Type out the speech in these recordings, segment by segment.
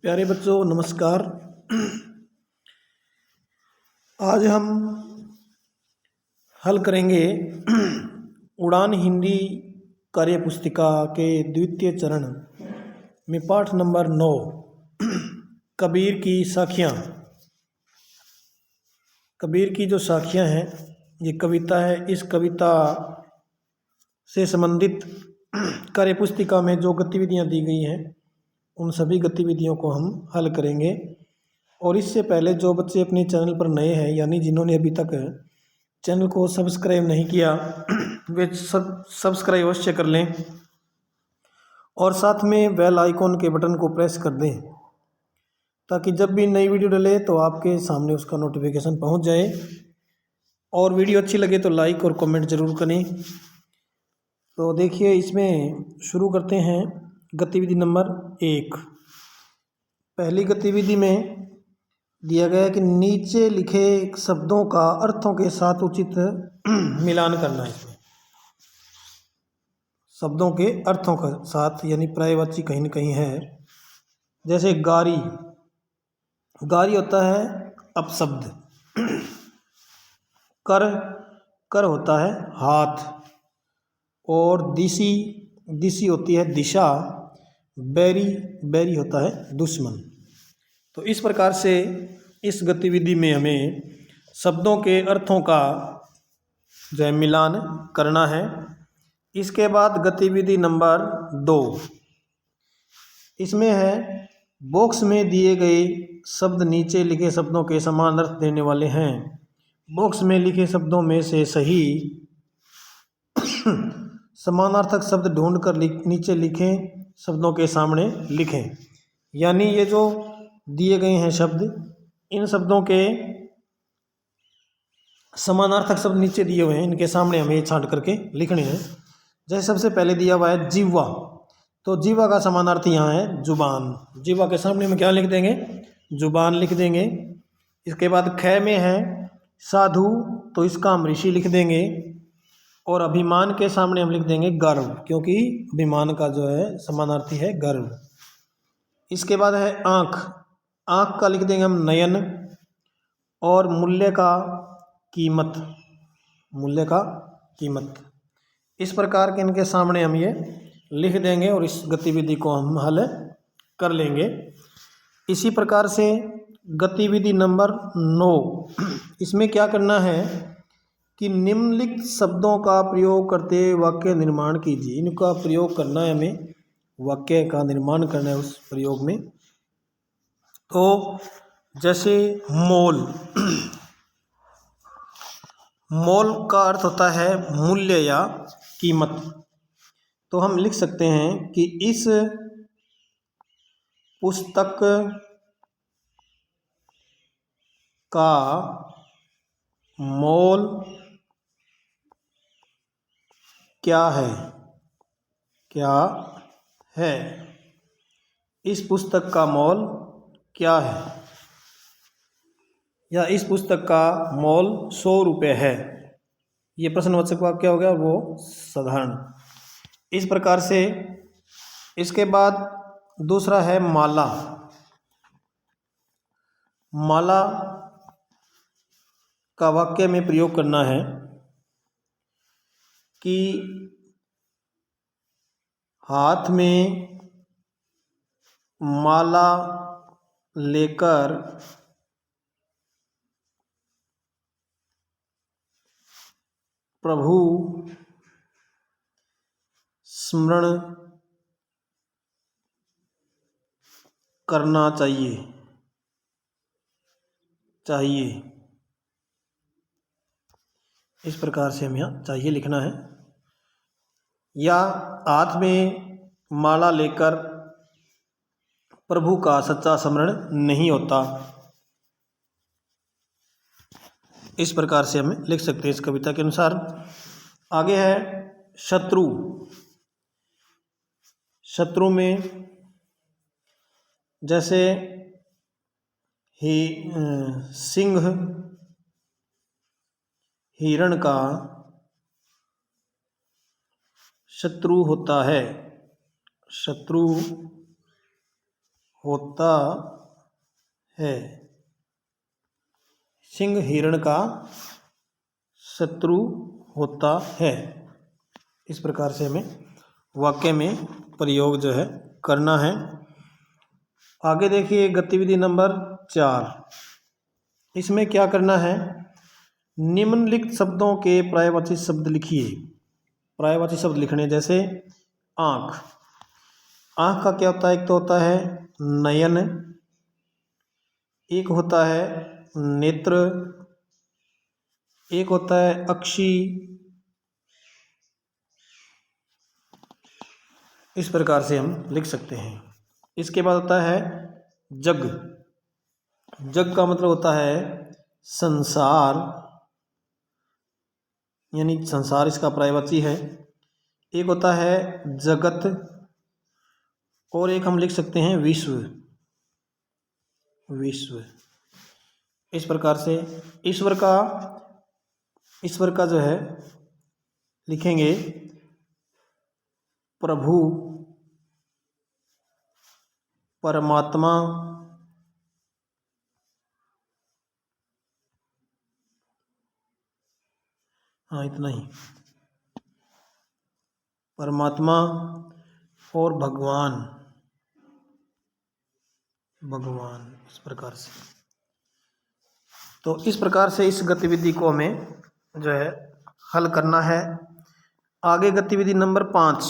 प्यारे बच्चों नमस्कार। आज हम हल करेंगे उड़ान हिंदी कार्य पुस्तिका के द्वितीय चरण में पाठ नंबर 9 कबीर की साखियाँ। कबीर की जो साखियाँ हैं ये कविता है। इस कविता से संबंधित कार्य पुस्तिका में जो गतिविधियाँ दी गई हैं उन सभी गतिविधियों को हम हल करेंगे। और इससे पहले जो बच्चे अपने चैनल पर नए हैं यानी जिन्होंने अभी तक चैनल को सब्सक्राइब नहीं किया वे सब्सक्राइब अवश्य कर लें और साथ में बेल आइकॉन के बटन को प्रेस कर दें ताकि जब भी नई वीडियो डले तो आपके सामने उसका नोटिफिकेशन पहुंच जाए। और वीडियो अच्छी लगे तो लाइक और कमेंट ज़रूर करें। तो देखिए इसमें शुरू करते हैं गतिविधि नंबर 1। पहली गतिविधि में दिया गया है कि नीचे लिखे शब्दों का अर्थों के साथ उचित मिलान करना है। इसमें शब्दों के अर्थों के साथ यानी पर्यायवाची कहीं न कहीं है। जैसे गारी, गारी होता है अपशब्द। कर, कर होता है हाथ। और दिशी, दिशी होती है दिशा। बैरी, बैरी होता है दुश्मन। तो इस प्रकार से इस गतिविधि में हमें शब्दों के अर्थों का जो है मिलान करना है। इसके बाद गतिविधि नंबर 2, इसमें है बॉक्स में दिए गए शब्द नीचे लिखे शब्दों के समान अर्थ देने वाले हैं। बॉक्स में लिखे शब्दों में से सही समानार्थक शब्द ढूंढकर नीचे लिखे शब्दों के सामने लिखें। यानी ये जो दिए गए हैं शब्द, इन शब्दों के समानार्थक शब्द नीचे दिए हुए हैं, इनके सामने हमें छांट करके लिखने हैं। जैसे सबसे पहले दिया हुआ है जीवा, तो जीवा का समानार्थी यहाँ है जुबान। जीवा के सामने में क्या लिख देंगे? जुबान लिख देंगे। इसके बाद ख में है साधु, तो इसका हम ऋषि लिख देंगे। और अभिमान के सामने हम लिख देंगे गर्व, क्योंकि अभिमान का जो है समानार्थी है गर्व। इसके बाद है आँख, आँख का लिख देंगे हम नयन। और मूल्य का कीमत, मूल्य का कीमत। इस प्रकार के इनके सामने हम ये लिख देंगे और इस गतिविधि को हम हल कर लेंगे। इसी प्रकार से गतिविधि नंबर 9, इसमें क्या करना है कि निम्नलिखित शब्दों का प्रयोग करते वाक्य निर्माण कीजिए। इनका प्रयोग करना है हमें, वाक्य का निर्माण करना है उस प्रयोग में। तो जैसे मोल, मोल का अर्थ होता है मूल्य या कीमत। तो हम लिख सकते हैं कि इस पुस्तक का मोल क्या है? क्या है? इस पुस्तक का मोल क्या है? या इस पुस्तक का मोल 100 रुपये है। ये प्रश्नवाचक वाक्य हो गया, वो साधारण। इस प्रकार से इसके बाद दूसरा है माला। माला का वाक्य में प्रयोग करना है कि हाथ में माला लेकर प्रभु स्मरण करना चाहिए, चाहिए। इस प्रकार से हमें यहाँ चाहिए लिखना है। या हाथ में माला लेकर प्रभु का सच्चा स्मरण नहीं होता। इस प्रकार से हमें लिख सकते हैं इस कविता के अनुसार। आगे है शत्रु। शत्रु में जैसे सिंह हिरण का शत्रु होता है, शत्रु होता है। सिंह हिरण का शत्रु होता है। इस प्रकार से हमें वाक्य में प्रयोग जो है करना है। आगे देखिए गतिविधि नंबर 4। इसमें क्या करना है, निम्नलिखित शब्दों के पर्यायवाची शब्द लिखिए। पर्यायवाची शब्द लिखने जैसे आँख। आँख का क्या होता है, एक तो होता है नयन, एक होता है नेत्र, एक होता है अक्षी। इस प्रकार से हम लिख सकते हैं। इसके बाद होता है जग। जग का मतलब होता है संसार, यानी संसार इसका पर्यायवाची है। एक होता है जगत और एक हम लिख सकते हैं विश्व। विश्व। इस प्रकार से ईश्वर का जो है लिखेंगे प्रभु, परमात्मा, हाँ इतना ही, परमात्मा और भगवान। भगवान इस प्रकार से। तो इस प्रकार से इस गतिविधि को हमें जो है हल करना है। आगे गतिविधि नंबर 5,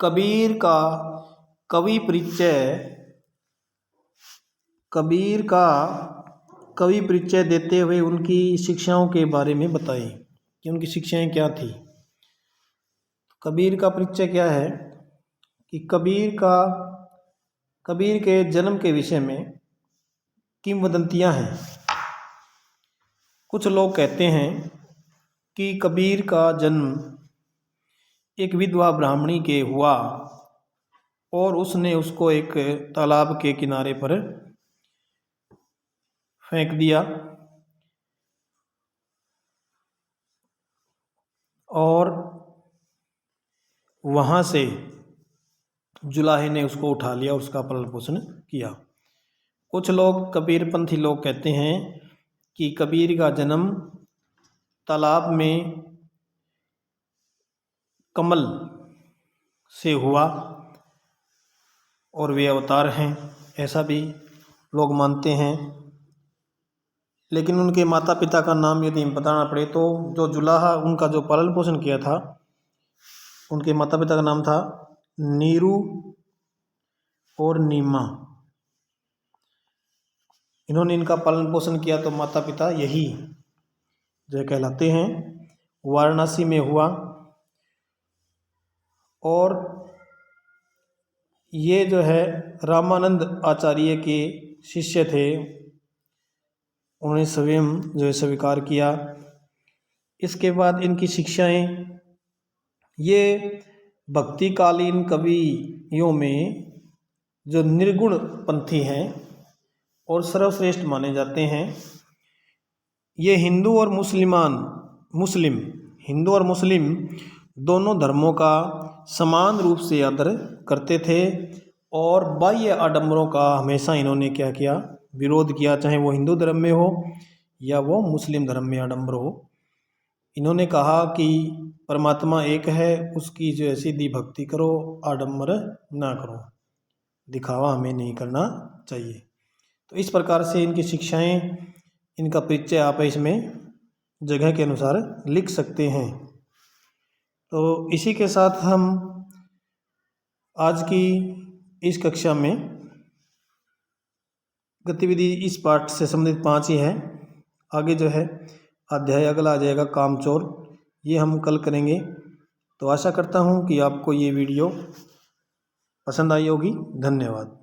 कबीर का कवि परिचय। कबीर का कवि परिचय देते हुए उनकी शिक्षाओं के बारे में बताएं कि उनकी शिक्षाएं क्या थी। कबीर का परिचय क्या है कि कबीर के जन्म के विषय में किंवदंतियां हैं। कुछ लोग कहते हैं कि कबीर का जन्म एक विधवा ब्राह्मणी के हुआ और उसने उसको एक तालाब के किनारे पर फेंक दिया और वहाँ से जुलाहे ने उसको उठा लिया, उसका पालन पोषण किया। कुछ लोग कबीरपंथी लोग कहते हैं कि कबीर का जन्म तालाब में कमल से हुआ और वे अवतार हैं, ऐसा भी लोग मानते हैं। लेकिन उनके माता पिता का नाम यदि हम बताना पड़े तो जो जुलाहा उनका जो पालन पोषण किया था, उनके माता पिता का नाम था नीरू और नीमा। इन्होंने इनका पालन पोषण किया तो माता पिता यही जो कहलाते हैं। वाराणसी में हुआ और ये जो है रामानंद आचार्य के शिष्य थे, उन्होंने स्वयं जो है स्वीकार किया। इसके बाद इनकी शिक्षाएं, ये भक्तिकालीन कवियों में जो निर्गुण पंथी हैं और सर्वश्रेष्ठ माने जाते हैं। ये हिंदू और मुस्लिम दोनों धर्मों का समान रूप से आदर करते थे और बाह्य आडंबरों का हमेशा इन्होंने क्या किया, विरोध किया, चाहे वो हिंदू धर्म में हो या वो मुस्लिम धर्म में आडंबर हो। इन्होंने कहा कि परमात्मा एक है, उसकी जो है सीधी भक्ति करो, आडंबर ना करो, दिखावा हमें नहीं करना चाहिए। तो इस प्रकार से इनकी शिक्षाएं, इनका परिचय आप इसमें जगह के अनुसार लिख सकते हैं। तो इसी के साथ हम आज की इस कक्षा में गतिविधि इस पाठ से संबंधित 5 ही है। आगे जो है अध्याय अगला आ जाएगा कामचोर, ये हम कल करेंगे। तो आशा करता हूँ कि आपको ये वीडियो पसंद आई होगी। धन्यवाद।